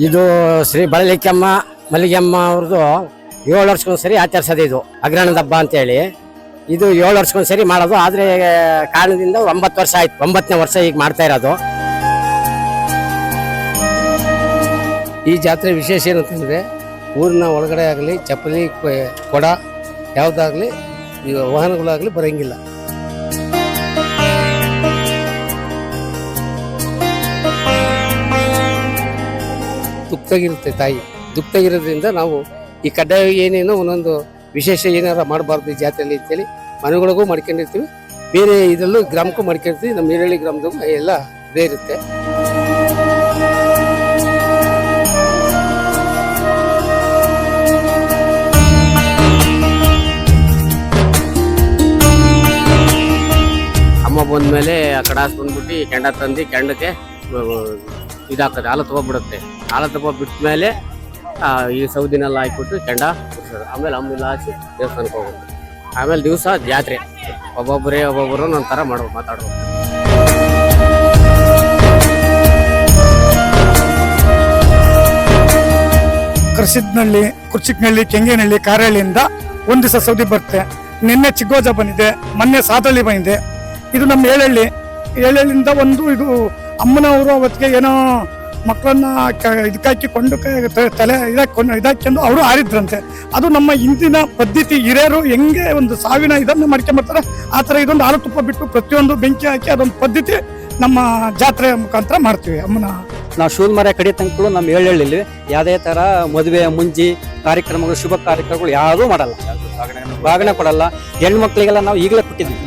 ಇದು ಶ್ರೀ ಬಳಲಿಕ್ಕಮ್ಮ ಮಲ್ಲಿಗೆಮ್ಮ ಅವ್ರದ್ದು 7 ವರ್ಷಕ್ಕೊಂದ್ಸರಿ ಆಚರಿಸೋದು. ಇದು ಅಗ್ರಹಣದ ಹಬ್ಬ ಅಂತೇಳಿ ಇದು 7 ವರ್ಷಕ್ಕೊಂದ್ಸರಿ ಮಾಡೋದು. ಆದರೆ ಕಾರಣದಿಂದ 9 ವರ್ಷ ಆಯ್ತು, 9ನೇ ವರ್ಷ ಈಗ ಮಾಡ್ತಾ ಇರೋದು. ಈ ಜಾತ್ರೆ ವಿಶೇಷ ಏನಂತಂದರೆ ಊರಿನ ಒಳಗಡೆ ಆಗಲಿ ಚಪ್ಪಲಿ ಕೊಡ ಯಾವುದಾಗಲಿ ವಾಹನಗಳಾಗಲಿ ಬರೋಂಗಿಲ್ಲ. ದುಃಖದಾಗಿರುತ್ತೆ ತಾಯಿ. ದುಃಖದಾಗಿರೋದ್ರಿಂದ ನಾವು ಈ ಕಡ್ಡಾಯ ಏನೇನೋ ಒಂದೊಂದು ವಿಶೇಷ ಏನಾರ ಮಾಡಬಾರ್ದು ಈ ಜಾತ್ರೆಯಲ್ಲಿ ಅಂತೇಳಿ ಮನೆಗಳಿಗೂ ಮಾಡ್ಕೊಂಡಿರ್ತೀವಿ, ಬೇರೆ ಇದರಲ್ಲೂ ಗ್ರಾಮಕ್ಕೂ ಮಾಡ್ಕೊಂಡಿರ್ತೀವಿ. ನಮ್ಮ ಈರಳ್ಳಿ ಗ್ರಾಮದಾಗೂ ಎಲ್ಲ ಇದೇ ಇರುತ್ತೆ. ಅಮ್ಮ ಬಂದ್ಮೇಲೆ ಆ ಕಡಾಸ್ ಬಂದ್ಬಿಟ್ಟು ಕೆಂಡ ತಂದು ಕೆಂಡಕ್ಕೆ ಇದಾಗ್ತದೆ, ಹಾಲು ತಗೊಬಿಡುತ್ತೆ. ಹಾಲು ತಗೊಬಿಟ್ಮೇಲೆ ಈ ಸೌದಿನೆಲ್ಲ ಹಾಕ್ಬಿಟ್ಟು ಕೆಂಡ ಬಿಡ್ಸೋದು. ಆಮೇಲೆ ಅಮ್ಮೆಲ್ಲ ಹಾಕಿ ದೇವಸ್ಥಾನಕ್ಕೆ ಹೋಗೋದು. ಆಮೇಲೆ ದಿವಸ ಜಾತ್ರೆ ಒಬ್ಬೊಬ್ಬರು ಒಂಥರ ಮಾತಾಡೋದು. ಕರ್ಸಿದ್ನಳ್ಳಿ, ಕುರ್ಚಿಕ್ನಳ್ಳಿ, ಕೆಂಗೇನಹಳ್ಳಿ, ಕಾರಹಳ್ಳಿಯಿಂದ ಒಂದು ದಿವಸ ಸೌದಿ ಬರುತ್ತೆ. ನಿನ್ನೆ ಚಿಕ್ಕೋಜ ಬಂದಿದೆ, ಮೊನ್ನೆ ಸಾತಳ್ಳಿ ಬಂದಿದೆ. ಇದು ನಮ್ಮ ಏಳಹಳ್ಳಿಯಿಂದ ಇದು ಅಮ್ಮನವರು ಅವತ್ತಿಗೆ ಏನೋ ಮಕ್ಕಳನ್ನ ಇದಕ್ಕಾಕಿ ಕೊಂಡು ತಲೆ ಇದಾಕೊಂಡು ಅವರು ಆರಿದ್ರಂತೆ. ಅದು ನಮ್ಮ ಹಿಂದಿನ ಪದ್ಧತಿ. ಹಿರಿಯರು ಹೆಂಗೆ ಒಂದು ಸಾವಿನ ಇದನ್ನು ಮಾಡ್ಕೊಂಬರ್ತಾರೆ ಆ ಥರ ಇದೊಂದು ಹಾಲು ತುಪ್ಪ ಬಿಟ್ಟು ಪ್ರತಿಯೊಂದು ಬೆಂಕಿ ಹಾಕಿ ಅದೊಂದು ಪದ್ಧತಿ ನಮ್ಮ ಜಾತ್ರೆ ಮುಖಾಂತರ ಮಾಡ್ತೀವಿ. ಅಮ್ಮನ ನಾವು ಶೂಲ್ಮರ ಕಡಿ ತನಕಗಳು ನಮ್ಮ ಏಳಹಳ್ಳಿಲಿ ಯಾವುದೇ ಥರ ಮದುವೆ ಮುಂಜಿ ಕಾರ್ಯಕ್ರಮಗಳು, ಶುಭ ಕಾರ್ಯಕ್ರಮಗಳು ಯಾವುದೂ ಮಾಡಲ್ಲ, ಬಾಗಣೆ ಕೊಡಲ್ಲ. ಹೆಣ್ಮಕ್ಳಿಗೆಲ್ಲ ನಾವು ಈಗಲೇ ಕೊಟ್ಟಿದ್ವಿ.